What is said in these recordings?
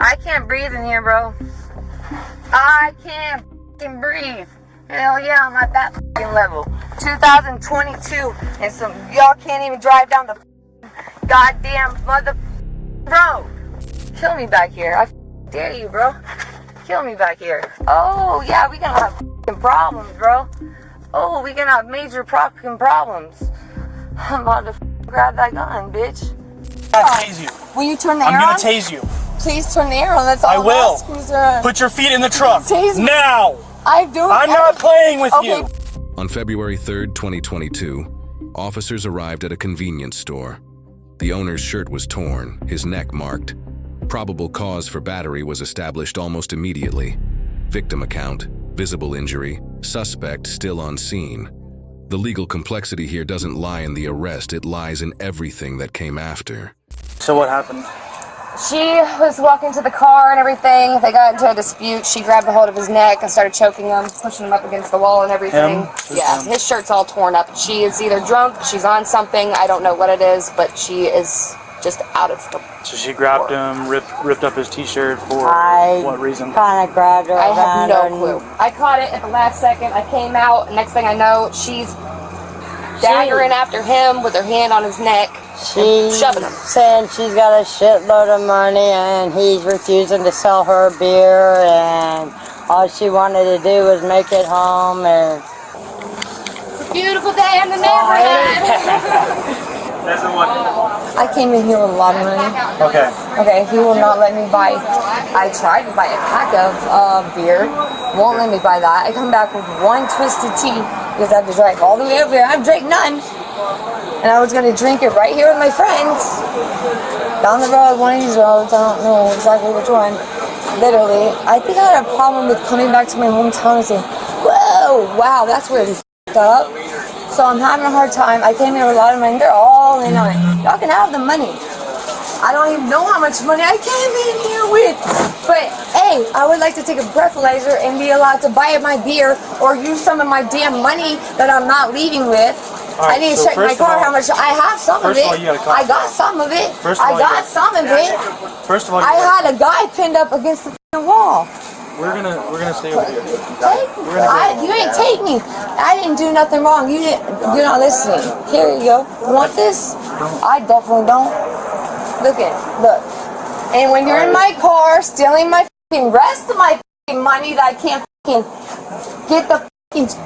I can't breathe in here, bro. I can't fucking breathe. Hell yeah, I'm at that fucking level. 2022, and some y'all can't even drive down the goddamn mother road. Kill me back here. I dare you, bro. Kill me back here. Oh yeah, we gonna have fucking problems, bro. Oh, we gonna have major fucking problems. I'm about to grab that gun, bitch. I'm gonna tase you. Will you turn the air on? I'm gonna tase you. Please turn the air on. That's all I will. I'm asking, sir. Put your feet in the truck. Tase me. Now. I'm not playing with you. On February 3rd, 2022, officers arrived at a convenience store. The owner's shirt was torn, his neck marked. Probable cause for battery was established almost immediately. Victim account, visible injury, suspect still on scene. The legal complexity here doesn't lie in the arrest, it lies in everything that came after. So what happened? She was walking to the car and everything. They got into a dispute. She grabbed a hold of his neck and started choking him, pushing him up against the wall and everything. Yeah, his shirt's all torn up. She is either drunk, she's on something, I don't know what it is, but she is just out of her. So she grabbed him, ripped up his t-shirt for what reason? Kind of grabbed her. I have no clue. I caught it at the last second. I came out, and next thing I know, she's daggering after him with her hand on his neck. She's shoving him. Saying she's got a shitload of money and he's refusing to sell her beer, and all she wanted to do was make it home. And It's a beautiful day in the neighborhood. I came in here with a lot of money. Okay. Okay, he will not let me buy. I tried to buy a pack of beer. Won't let me buy that. I come back with one twisted tea because I have to drive all the way over here. I've drank none. And I was going to drink it right here with my friends. Down the road, one of these roads. I don't know exactly which one. Literally. I think I had a problem with coming back to my hometown and saying, whoa, wow, that's where it's up. So I'm having a hard time. I came here with a lot of money. They're all in on it. Y'all can have the money. I don't even know how much money I came in here with. But, hey, I would like to take a breathalyzer and be allowed to buy my beer or use some of my damn money that I'm not leaving with. Right, I need to check my car how much I have. Some of it. I got some of it. I got some of it. First of all, I had a guy pinned up against the wall. We're gonna stay over here. You ain't take me. I didn't do nothing wrong. You're not listening. Here you go. You want this? I definitely don't. Look. And when you're in my car stealing my rest of my money that I can't get the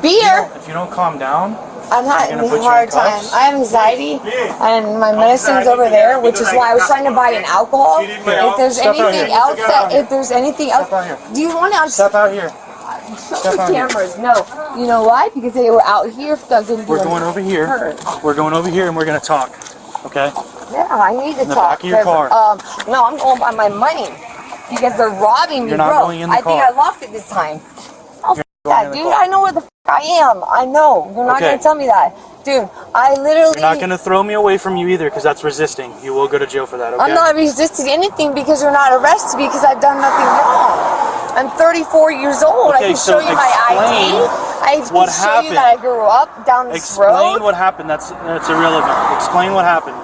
beer. If you don't calm down, I'm having a hard time. I have anxiety, and my medicine's over there, which is why I was trying to buy an alcohol. If there's anything else, do you want to step out here? Show the cameras. No, you know why? Because they were out here. We're going over here. We're going over here, and we're gonna talk. Okay? Yeah, I need to talk. In the back of your car. No, I'm going by my money because they're robbing me, You're not bro. going in the car. I think I lost it this time. Oh, that, dude, I know where the I am. I know. You're not going to tell me that. Dude, I literally... You're not going to throw me away from you either, because that's resisting. You will go to jail for that, okay? I'm not resisting anything because you're not arrested because I've done nothing wrong. I'm 34 years old. Okay, I can show you my ID. I can show you that I grew up down this road. Explain what happened. That's irrelevant. Explain what happened.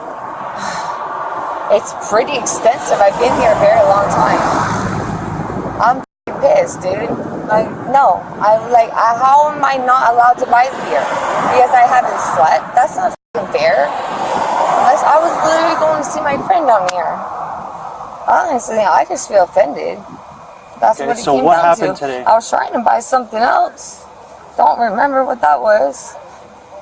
It's pretty extensive. I've been here a very long time. I'm pissed, dude. Like, no. How am I not allowed to buy the beer? Because I haven't slept? That's not fair. I was literally going to see my friend down here. Honestly, I just feel offended. That's what it came down to. So what happened today? I was trying to buy something else. Don't remember what that was.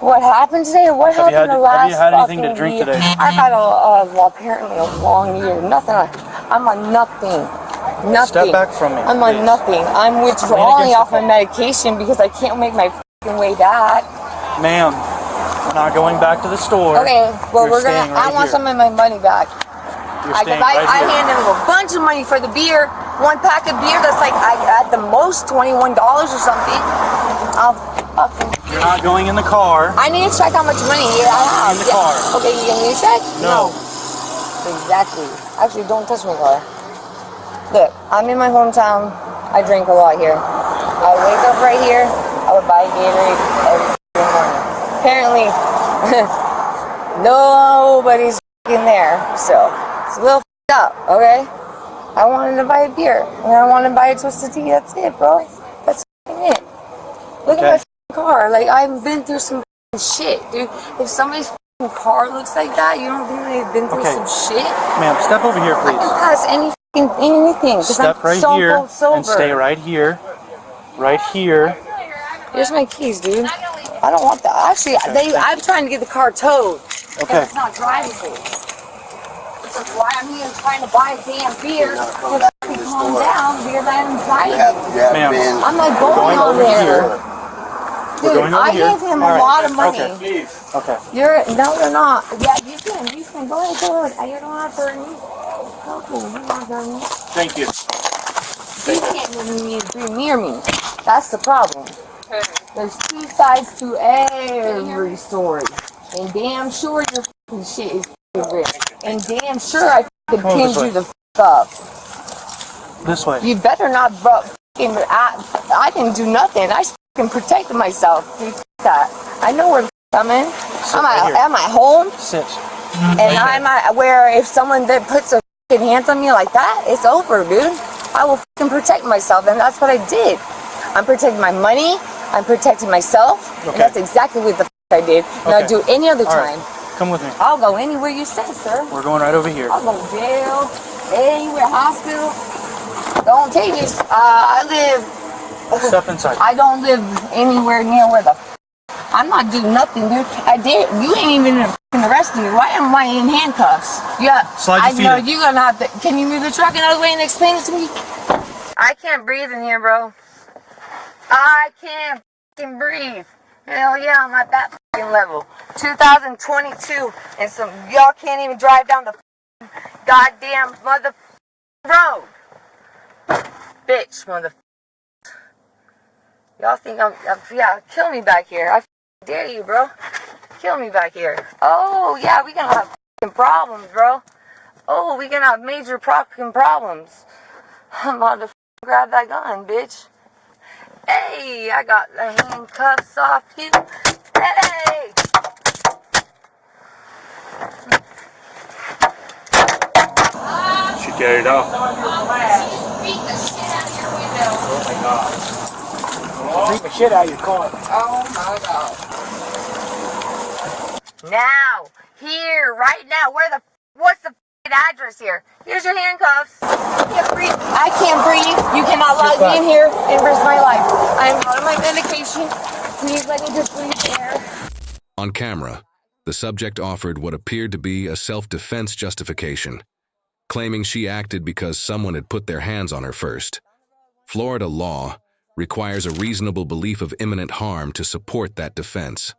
What happened today? What happened the last fucking year? Have you had anything to drink today? I've had apparently a long year. Nothing. I'm on nothing. Nothing. Step back from me. I'm on nothing. I'm withdrawing off my medication because I can't make my fucking way back. Ma'am, we're not going back to the store. Okay, well I want some of my money back. I handed him a bunch of money for the beer. One pack of beer that's like at the most $21 or something. You're not going in the car. I need to check how much money I have. In the car. Okay, you need to check? No. Exactly. Actually, don't touch my car. Look, I'm in my hometown. I drink a lot here. I wake up right here. I would buy Gatorade every morning. Apparently, nobody's in there, so it's a little up, okay? I wanted to buy a beer. And I wanted to buy a twisted tea. That's it, bro. That's it. Look at my car. Like, I've been through some shit, dude. If somebody's car looks like that, you don't think they've been through some shit? Ma'am, step over here, please. I can pass anything. Step right here and stay right here. Right here. Here's my keys, dude. I don't want that. Actually, I'm trying to get the car towed. Okay. It's not drivable. Which is why I'm here trying to buy a damn beer. So calm down because I have anxiety. Ma'am, I'm like going on there. Dude, I gave him a lot of money. Okay. You're not. Yeah, you can go ahead. You don't have to hurt me. Okay, you don't have to hurt me. Thank you. You can't be near me. That's the problem. There's two sides to every story. And damn sure your fucking shit is real. And damn sure I fucking pinned you the up. This way. You better not fucking. I didn't do nothing. I fucking protected myself. Dude, that. I know where I'm in. Am I home? Sit. And I'm at where if someone that puts their fucking hands on me like that, it's over, dude. I will fucking protect myself, and that's what I did. I'm protecting my money. I'm protecting myself. Okay. And that's exactly what the I did. And I'll do any other time. Right. Come with me. I'll go anywhere you say, sir. We're going right over here. I'll go to jail, anywhere, hospital. Don't take me. I live. Step inside. I don't live anywhere near where the. I'm not doing nothing, dude. I did. You ain't even arresting me. Why am I in handcuffs? Yeah. Slide your feet know in. you're gonna have to. Can you move the truck another way and explain it to me? I can't breathe in here, bro. I can't fucking breathe. Hell yeah, I'm at that fucking level. 2022, and some y'all can't even drive down the goddamn mother road. Bitch, mother. Y'all think yeah, kill me back here. I dare you, bro. Kill me back here. Oh, yeah, we gonna have fucking problems, bro. Oh, we gonna have major fucking problems. I'm about to grab that gun, bitch. Hey, I got the handcuffs off you. Hey! She get it off. Beat the shit out of your window. Oh my god. Beat the shit out of your car. Oh my god. Now, here, right now, what's the address here? Here's your handcuffs. I can't breathe. You cannot lock me in here and risk my life. I am out of my medication. Please let me just breathe air. On camera, the subject offered what appeared to be a self-defense justification, claiming she acted because someone had put their hands on her first. Florida law requires a reasonable belief of imminent harm to support that defense.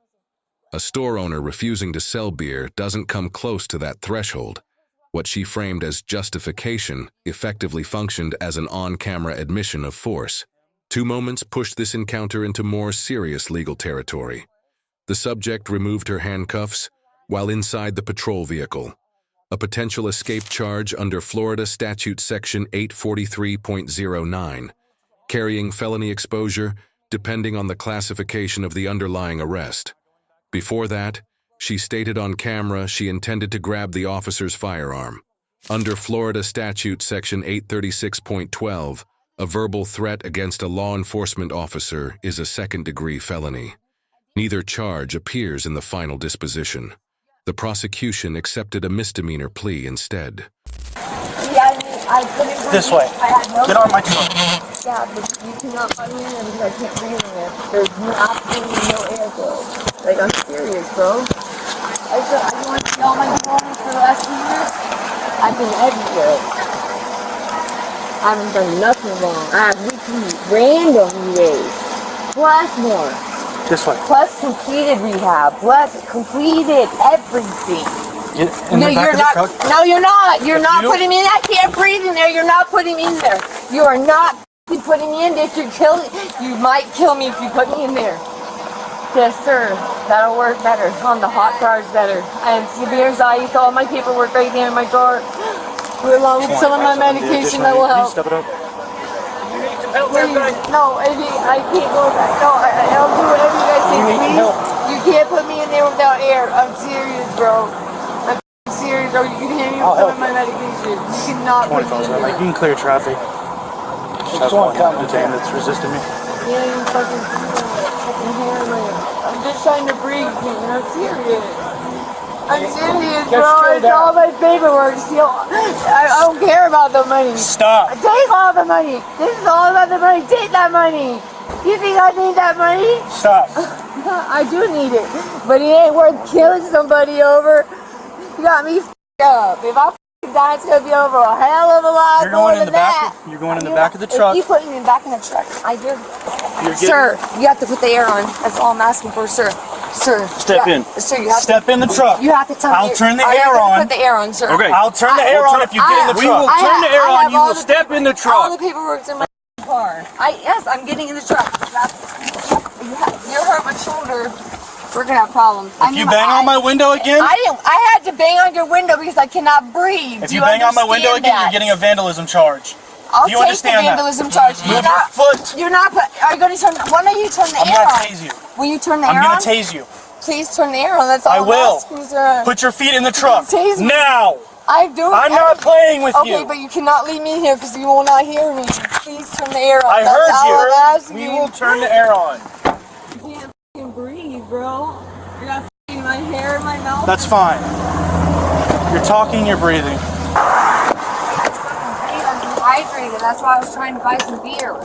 A store owner refusing to sell beer doesn't come close to that threshold. What she framed as justification effectively functioned as an on-camera admission of force. 2 moments pushed this encounter into more serious legal territory. The subject removed her handcuffs while inside the patrol vehicle, a potential escape charge under Florida Statute Section 843.09, carrying felony exposure depending on the classification of the underlying arrest. Before that, she stated on camera she intended to grab the officer's firearm. Under Florida Statute Section 836.12, a verbal threat against a law enforcement officer is a second-degree felony. Neither charge appears in the final disposition. The prosecution accepted a misdemeanor plea instead. Yeah, I couldn't This way. Get on my truck. Yeah, but you cannot find me in there because I can't breathe in there. There's absolutely no air flow. Like, I'm serious, bro. I want to see all my belongings for the last 2 years. I've been everywhere. I haven't done nothing wrong. I have weekly random days. Plus more. This way. Plus completed rehab. Plus completed everything. No, you're not. No, you're not. You're not putting me in. I can't breathe in there. You're not putting me in there. You are not putting me in there. If you're killing, you might kill me if you put me in there. Yes, sir. That'll work better. On the hot cars, better. I have severe anxiety, so all my paperwork right there in my car. Along with some of my medication that will help. Step it up. Please, no, I can't go back. No, I'll do whatever you guys say. Please, you can't put me in there without air. I'm serious, bro. I'm serious. medication, or you can hand me some of my medication. You cannot put me in here. You can clear traffic. Just have one detained that's resisting me. Yeah, you fucking hair, man. I'm just trying to breathe, man. I'm serious. I'm serious, bro. It's all my paperwork. I don't care about the money. Stop. Take all the money. This is all about the money. Take that money. You think I need that money? Stop. I do need it, but it ain't worth killing somebody over. You got me f***ed up. If I f***ing die, it's gonna be over a hell of a lot more than that. You're going in the back of the truck. You putting me back in the truck. I do. Sir, you have to put the air on. That's all I'm asking for, sir. Sir. Step in. Sir, you have Step in the truck. You have to tell me. I'll turn the air on. Put the air on, sir. Okay. I'll turn the air on if you get in the truck. We will turn the air on. You will step in the truck. All the paperwork's in my car. Yes, I'm getting in the truck. You hurt my shoulder. We're gonna have problems. If you bang on my window again, I had to bang on your window because I cannot breathe. If you bang on my window again, you're getting a vandalism charge. I'll you take understand the vandalism charge. Move your foot. You're not. Are you gonna turn? Why don't you turn the air on? I'm gonna tase you. Will you turn the air on? I'm gonna tase you. Please turn the air on. That's all I will. I'm asking, sir. Put your feet in the truck Tase me. now. I do. I'm not playing with you. Okay, but you cannot leave me here because you will not hear me. Please turn the air on. I That's all I'm heard asking. you. We will turn the air on. I can't f***ing breathe, bro. I got f***ing my hair in my mouth. That's fine. You're talking, you're breathing. I'm dehydrated. That's why I was trying to buy some beer.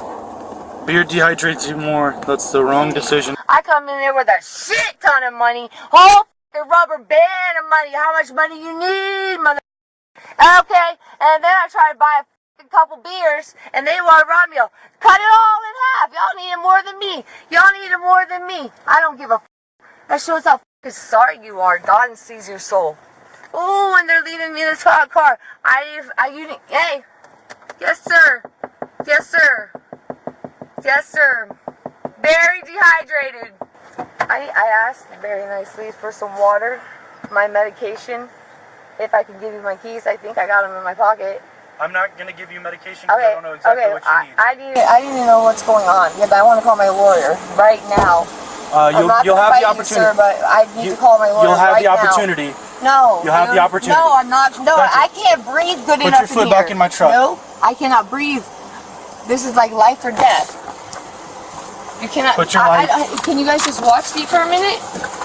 Beer dehydrates you more. That's the wrong decision. I come in there with a shit ton of money. Whole f***ing rubber band of money. How much money you need, mother? Okay, and then I try to buy a f***ing couple beers, and they want to rob me. Cut it all in half. Y'all need it more than me. Y'all need it more than me. I don't give a f***. That shows how f***ing sorry you are. God sees your soul. Ooh, and they're leaving me this hot car. Hey. Yes, sir. Yes, sir. Yes, sir. Very dehydrated. I asked very nicely for some water, my medication. If I can give you my keys, I think I got them in my pocket. I'm not going to give you medication because I don't know exactly what you need. I need to know what's going on because I want to call my lawyer right now. You'll have the opportunity. You, sir, but I need to call my lawyer You'll have right the opportunity. Now. No. You'll have the opportunity. No, I'm not. No, I can't breathe good enough in here. Put your foot back in my truck. No, I cannot breathe. This is like life or death. You cannot. Put your life. Can you guys just watch me for a minute?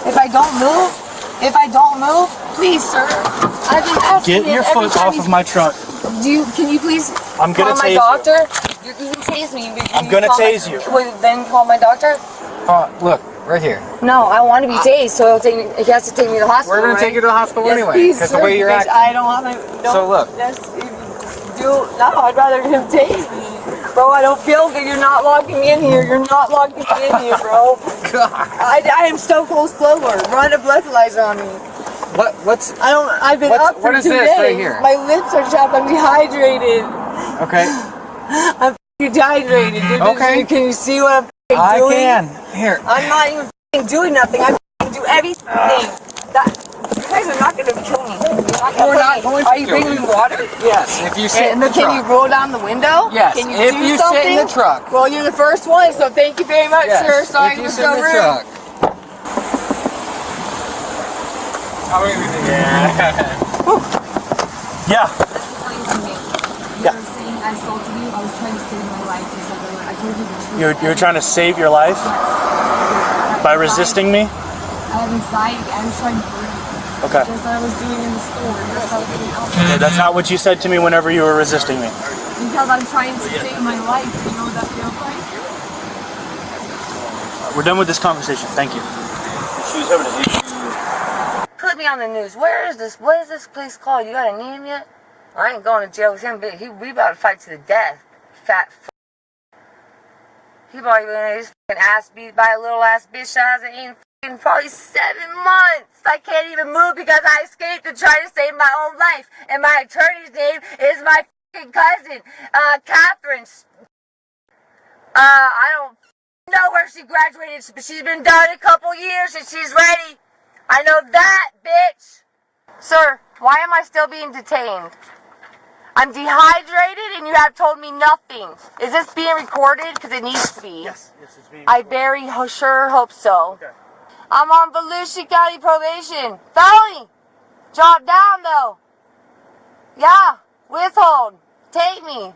If I don't move, please, sir. I've been asking. Get your foot off of my truck. Can you please I'm gonna call my tase doctor? You can tase me. I'm gonna tase you. Then call my doctor? Look, right here. No, I want to be tased, so he has to take me to the hospital. We're gonna take you to the hospital anyway, because the way you're acting. I don't have to. So look. No, I'd rather him tase me. Bro, I don't feel good. You're not locking me in here. You're not locking me in here, bro. God. I am so cold slower. Run a breathalyzer on me. I've been up for 2 days. What is this right here? My lips are chapped. I'm dehydrated. Okay. I'm dehydrated. Okay. Can you see what I'm doing? I can. Here. I'm not even doing nothing. I do everything. You guys are not going to kill me. We're not going to Are you bringing me water? Yes. If you sit in the truck. Can you roll down the window? Yes. Can you if do you something? sit in the truck. Well, you're the first one, so thank you very much, Yes. sir. Sorry if you you're sit so in the rude. truck. How are you doing? Yeah. Yeah. I assaulted you. I was trying to save my life. I told you the truth. You were trying to save your life by resisting me? I have anxiety. I was trying to breathe. Okay. Just like I was doing in the store. Just like I was doing outside. That's not what you said to me whenever you were resisting me. Because I'm trying to save my life. You know what that feels like? We're done with this conversation. Thank you. She's having an issue. Put me on the news. Where is this? What is this place called? You got a name yet? I ain't going to jail with him, but we about to fight to the death. Fat f***. He probably been his f***ing ass beat by a little ass bitch that hasn't eaten f***ing probably 7 months. I can't even move because I escaped to try to save my own life. And my attorney's name is my f***ing cousin, Catherine. I don't know where she graduated, but she's been done a couple years and she's ready. I know that, bitch. Sir, why am I still being detained? I'm dehydrated and you have told me nothing. Is this being recorded? Because it needs to be. Yes, it's being I recorded. very sure hope so. Okay. I'm on Volusia County probation. Felony! Drop down though. Yeah, withhold. Take me.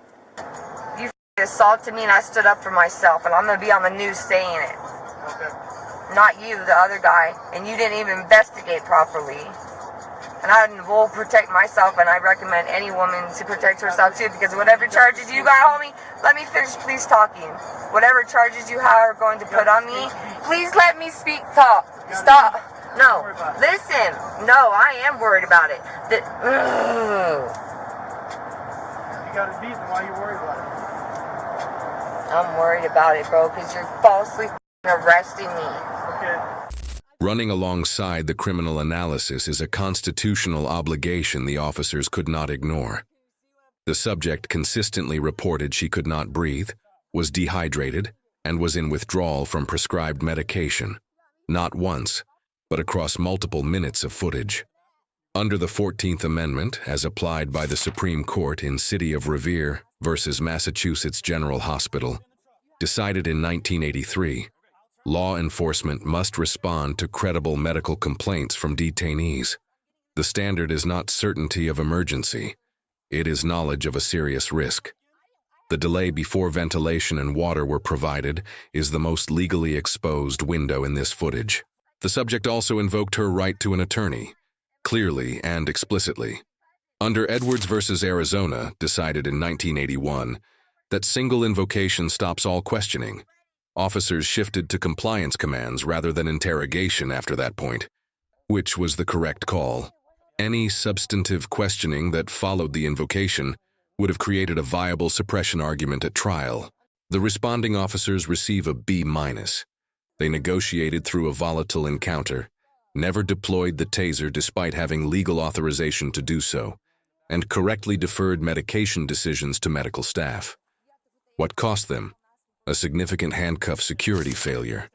You assaulted me and I stood up for myself, and I'm going to be on the news saying it. Okay. Not you, the other guy. And you didn't even investigate properly. And I will protect myself, and I recommend any woman to protect herself too, because whatever charges you got, homie, let me finish please talking. Whatever charges you are going to put on me, please let me speak. Talk. Stop. No. Listen. No, I am worried about it. You got it beat, then why are you worried about it? I'm worried about it, bro, because you're falsely arresting me. Okay. Running alongside the criminal analysis is a constitutional obligation the officers could not ignore. The subject consistently reported she could not breathe, was dehydrated, and was in withdrawal from prescribed medication, not once, but across multiple minutes of footage. Under the 14th Amendment, as applied by the Supreme Court in City of Revere versus Massachusetts General Hospital, decided in 1983, law enforcement must respond to credible medical complaints from detainees. The standard is not certainty of emergency. It is knowledge of a serious risk. The delay before ventilation and water were provided is the most legally exposed window in this footage. The subject also invoked her right to an attorney, clearly and explicitly. Under Edwards versus Arizona, decided in 1981, that single invocation stops all questioning. Officers shifted to compliance commands rather than interrogation after that point, which was the correct call. Any substantive questioning that followed the invocation would have created a viable suppression argument at trial. The responding officers receive a B-. They negotiated through a volatile encounter, never deployed the taser despite having legal authorization to do so, and correctly deferred medication decisions to medical staff. What cost them? A significant handcuff security failure,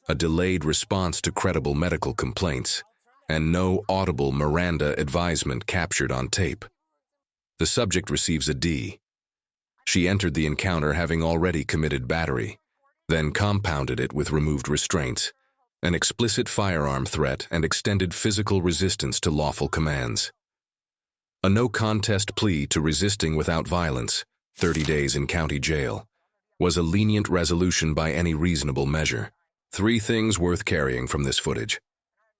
a delayed response to credible medical complaints, and no audible Miranda advisement captured on tape. The subject receives a D. She entered the encounter having already committed battery, then compounded it with removed restraints, an explicit firearm threat, and extended physical resistance to lawful commands. A no-contest plea to resisting without violence, 30 days in county jail, was a lenient resolution by any reasonable measure. 3 things worth carrying from this footage.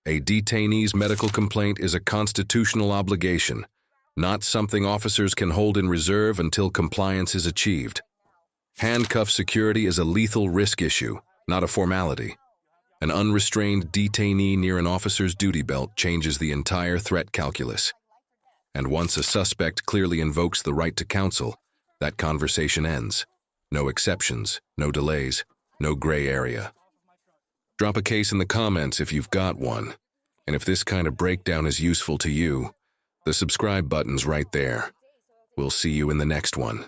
A detainee's medical complaint is a constitutional obligation, not something officers can hold in reserve until compliance is achieved. Handcuff security is a lethal risk issue, not a formality. An unrestrained detainee near an officer's duty belt changes the entire threat calculus. And once a suspect clearly invokes the right to counsel, that conversation ends. No exceptions, no delays, no gray area. Drop a case in the comments if you've got one. And if this kind of breakdown is useful to you, the subscribe button's right there. We'll see you in the next one.